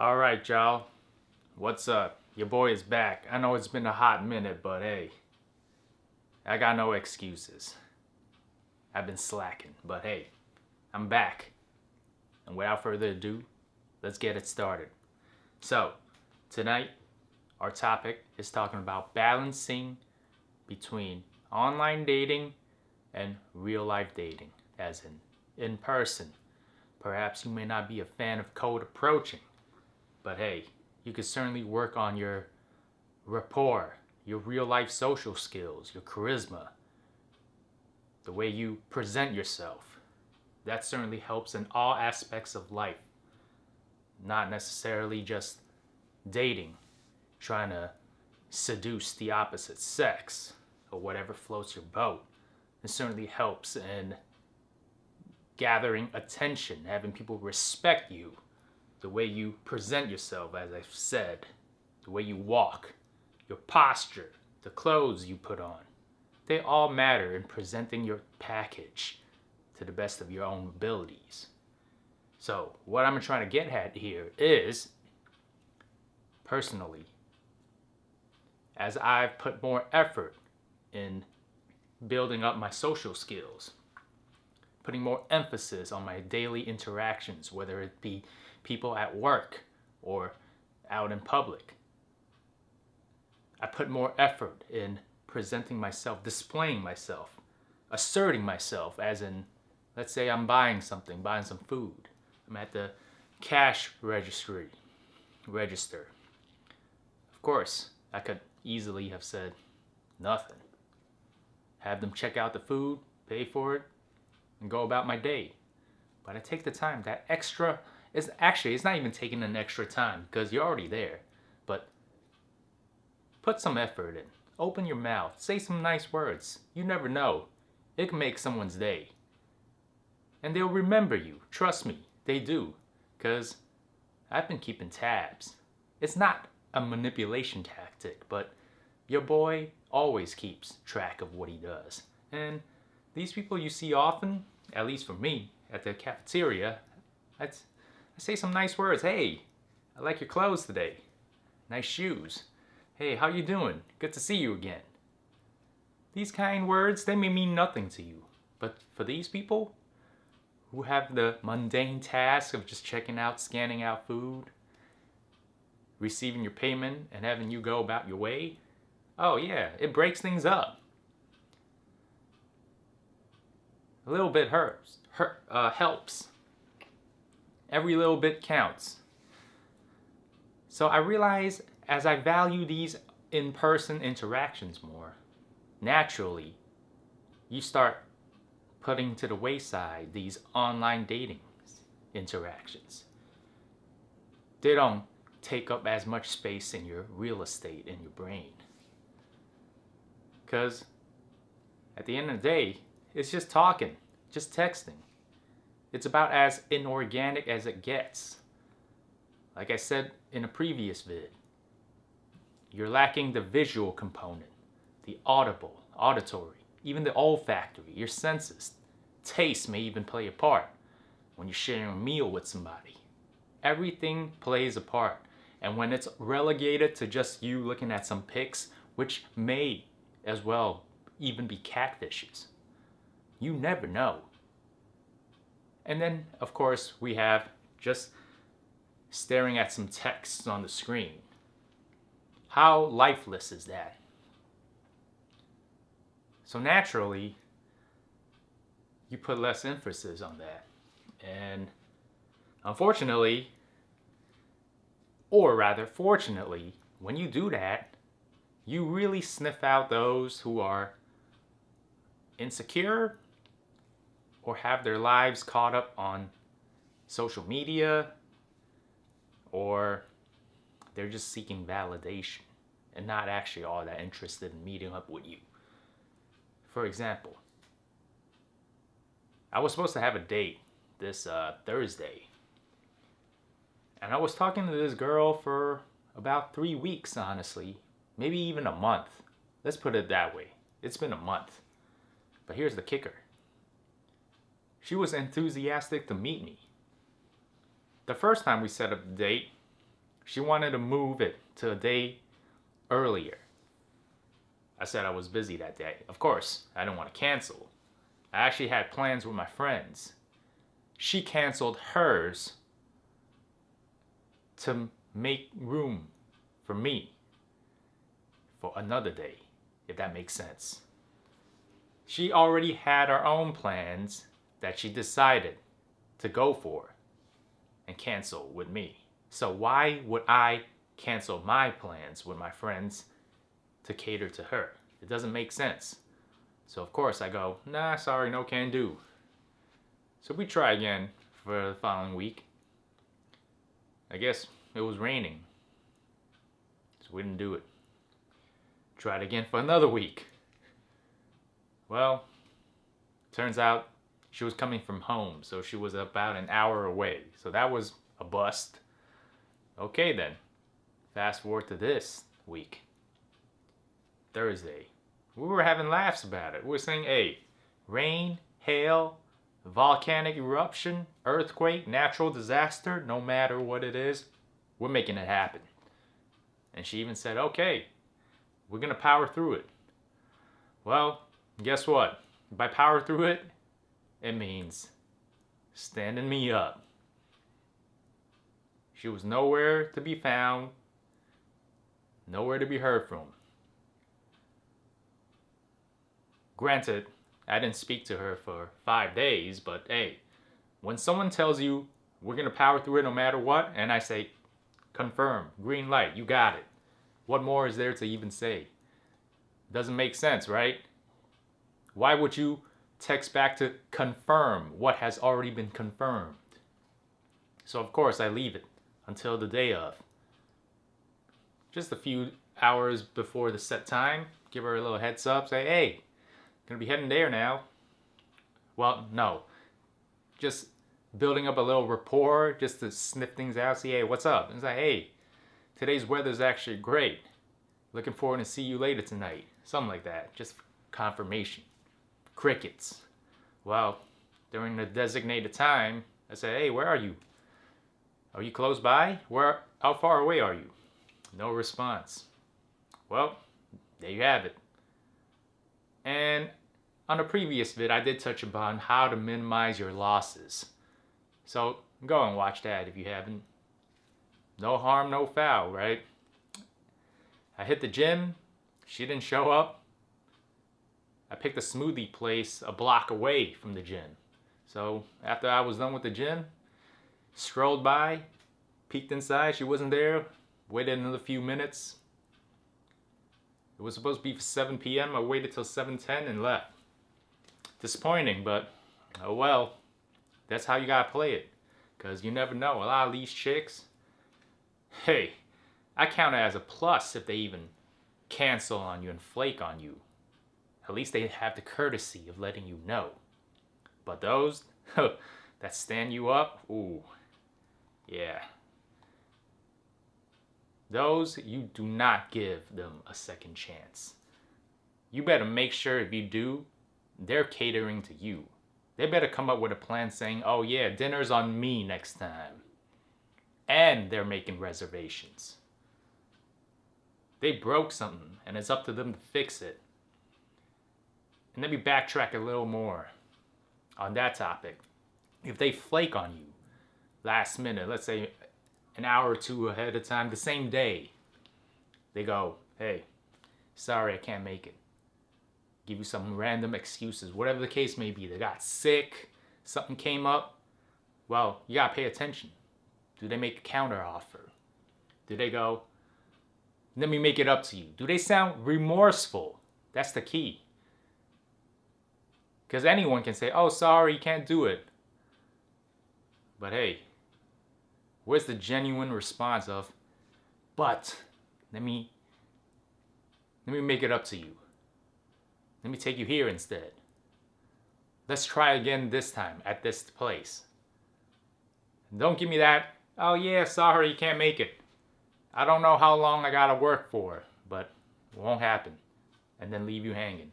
Alright, y'all. What's up? Your boy is back. I know it's been a hot minute, but hey, I got no excuses. I've been slacking, but hey, I'm back. And without further ado, let's get it started. So, tonight, our topic is talking about balancing between online dating and real life dating, as in person. Perhaps you may not be a fan of cold approaching, but hey, you can certainly work on your rapport, your real life social skills, your charisma, the way you present yourself. That certainly helps in all aspects of life. Not necessarily just dating, trying to seduce the opposite sex or whatever floats your boat. It certainly helps in gathering attention, having people respect you, the way you present yourself, as I've said, the way you walk, your posture, the clothes you put on. They all matter in presenting your package to the best of your own abilities. So what I'm trying to get at here is, personally, as I've put more effort in building up my social skills, putting more emphasis on my daily interactions, whether it be people at work or out in public. I put more effort in presenting myself, displaying myself, asserting myself, as in, let's say I'm buying something, buying some food. I'm at the cash register. Of course, I could easily have said nothing. Have them check out the food, pay for it, and go about my day. But I take the time, that extra, it's not even taking an extra time because you're already there. But put some effort in. Open your mouth. Say some nice words. You never know. It can make someone's day. And they'll remember you. Trust me, they do. Because I've been keeping tabs. It's not a manipulation tactic, but your boy always keeps track of what he does. And these people you see often, at least for me, at the cafeteria, I say some nice words. Hey, I like your clothes today. Nice shoes. Hey, how you doing? Good to see you again. These kind words, they may mean nothing to you. But for these people who have the mundane task of just checking out, scanning out food, receiving your payment, and having you go about your way, oh yeah, it breaks things up. A little bit helps. Every little bit counts. So I realize as I value these in-person interactions more, naturally, you start putting to the wayside these online dating interactions. They don't take up as much space in your real estate in your brain. Because at the end of the day, it's just talking, just texting. It's about as inorganic as it gets. Like I said in a previous vid, you're lacking the visual component, the auditory, even the olfactory, your senses. Taste may even play a part when you're sharing a meal with somebody. Everything plays a part. And when it's relegated to just you looking at some pics, which may as well even be catfishes, you never know. And then, of course, we have just staring at some text on the screen. How lifeless is that? So naturally, you put less emphasis on that. And unfortunately, or rather fortunately, when you do that, you really sniff out those who are insecure or have their lives caught up on social media, or they're just seeking validation and not actually all that interested in meeting up with you. For example, I was supposed to have a date this Thursday, and I was talking to this girl for about 3 weeks, honestly, maybe even a month. Let's put it that way. It's been a month. But here's the kicker. She was enthusiastic to meet me. The first time we set up a date, She wanted to move it to a day earlier. I said I was busy that day. Of course, I didn't want to cancel. I actually had plans with my friends. She canceled hers to make room for me for another day, if that makes sense. She already had her own plans that she decided to go for and cancel with me. So why would I cancel my plans with my friends to cater to her? It doesn't make sense. So of course I go, nah, sorry, no can do. So we try again for the following week. I guess it was raining, so we didn't do it. Tried again for another week. Well, turns out she was coming from home, so she was about an hour away. So that was a bust. Okay then, fast forward to this week. Thursday. We were having laughs about it. We were saying, hey, rain, hail, volcanic eruption, earthquake, natural disaster, no matter what it is, we're making it happen. And she even said, okay, we're gonna power through it. Well, guess what? By power through it, it means standing me up. She was nowhere to be found, nowhere to be heard from. Granted, I didn't speak to her for 5 days, but hey, when someone tells you we're gonna power through it no matter what, and I say, confirm, green light, you got it. What more is there to even say? Doesn't make sense, right? Why would you text back to confirm what has already been confirmed? So of course I leave it until the day of. Just a few hours before the set time, give her a little heads up, say, hey, gonna be heading there now. Well, no. Just building up a little rapport just to sniff things out, see, hey, what's up? And it's like, hey, today's weather's actually great. Looking forward to see you later tonight. Something like that. Just confirmation. Crickets. Well, during the designated time, I said, hey, where are you? Are you close by? How far away are you? No response. Well, there you have it. And on a previous vid, I did touch upon how to minimize your losses. So go and watch that if you haven't. No harm, no foul, right? I hit the gym. She didn't show up. I picked a smoothie place a block away from the gym. So after I was done with the gym, strolled by, peeked inside. She wasn't there. Waited another few minutes. It was supposed to be for 7 p.m. I waited till 7:10 and left. Disappointing, but oh well. That's how you gotta play it. Because you never know. A lot of these chicks, hey, I count it as a plus if they even cancel on you and flake on you. At least they have the courtesy of letting you know. But those that stand you up, ooh, yeah. Those, you do not give them a second chance. You better make sure if you do, they're catering to you. They better come up with a plan saying, oh yeah, dinner's on me next time. And they're making reservations. They broke something and it's up to them to fix it. And let me backtrack a little more on that topic. If they flake on you last minute, let's say an hour or two ahead of time, the same day, they go, hey, sorry, I can't make it. Give you some random excuses, whatever the case may be. They got sick, something came up. Well, you gotta pay attention. Do they make a counter offer? Do they go, let me make it up to you? Do they sound remorseful? That's the key. Because anyone can say, oh, sorry, you can't do it. But hey, where's the genuine response of, but let me make it up to you. Let me take you here instead. Let's try again this time at this place. Don't give me that, oh yeah, sorry, you can't make it. I don't know how long I gotta work for, but it won't happen. And then leave you hanging.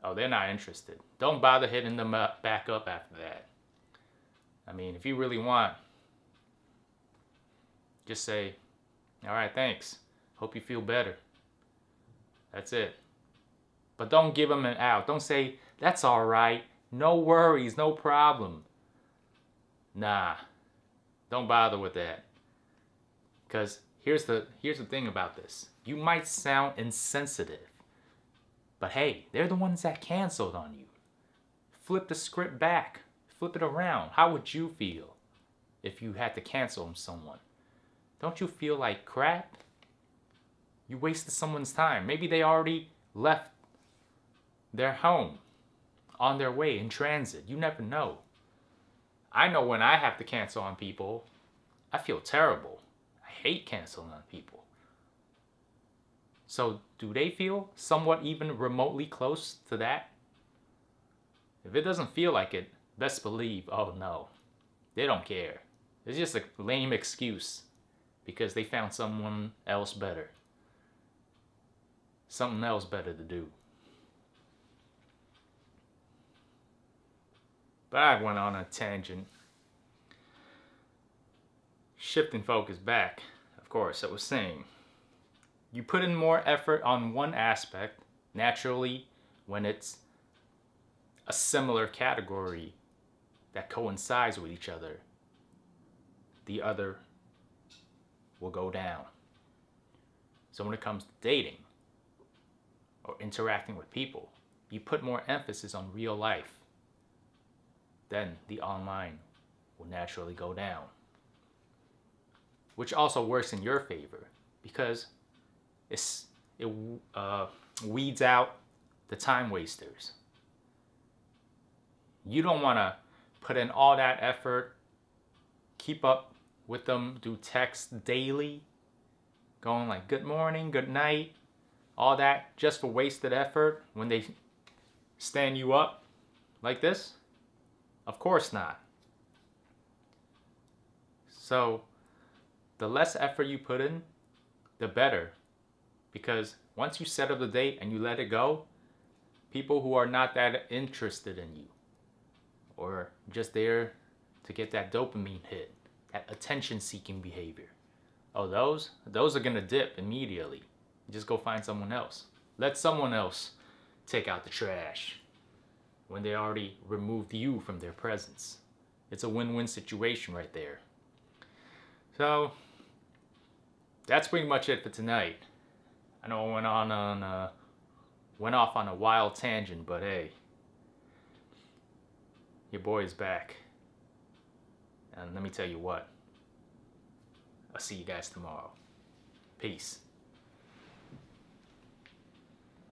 Oh, they're not interested. Don't bother hitting them back up after that. I mean, if you really want, Just say, all right, thanks. Hope you feel better. That's it. But don't give them an out. Don't say, that's all right. No worries, no problem. Nah, don't bother with that. Because here's the thing about this. You might sound insensitive. But hey, they're the ones that canceled on you. Flip the script back. Flip it around. How would you feel if you had to cancel on someone? Don't you feel like crap? You wasted someone's time. Maybe they already left their home on their way in transit. You never know. I know when I have to cancel on people, I feel terrible. I hate canceling on people. So do they feel somewhat even remotely close to that? If it doesn't feel like it, best believe, oh no, they don't care. It's just a lame excuse because they found someone else better. Something else better to do. But I went on a tangent. Shifting focus back, of course, I was saying, you put in more effort on one aspect, naturally, when it's a similar category that coincides with each other, the other will go down. So when it comes to dating or interacting with people, you put more emphasis on real life, then the online will naturally go down. Which also works in your favor because it weeds out the time wasters. You don't want to put in all that effort, keep up with them, do text daily, going like good morning, good night, all that just for wasted effort when they stand you up like this? Of course not. So the less effort you put in, the better. Because once you set up the date and you let it go, people who are not that interested in you or just there to get that dopamine hit, that attention-seeking behavior, oh, those are gonna dip immediately. Just go find someone else. Let someone else take out the trash when they already removed you from their presence. It's a win-win situation right there. So that's pretty much it for tonight. I know I went off on a wild tangent, but hey, your boy is back. And let me tell you what, I'll see you guys tomorrow. Peace.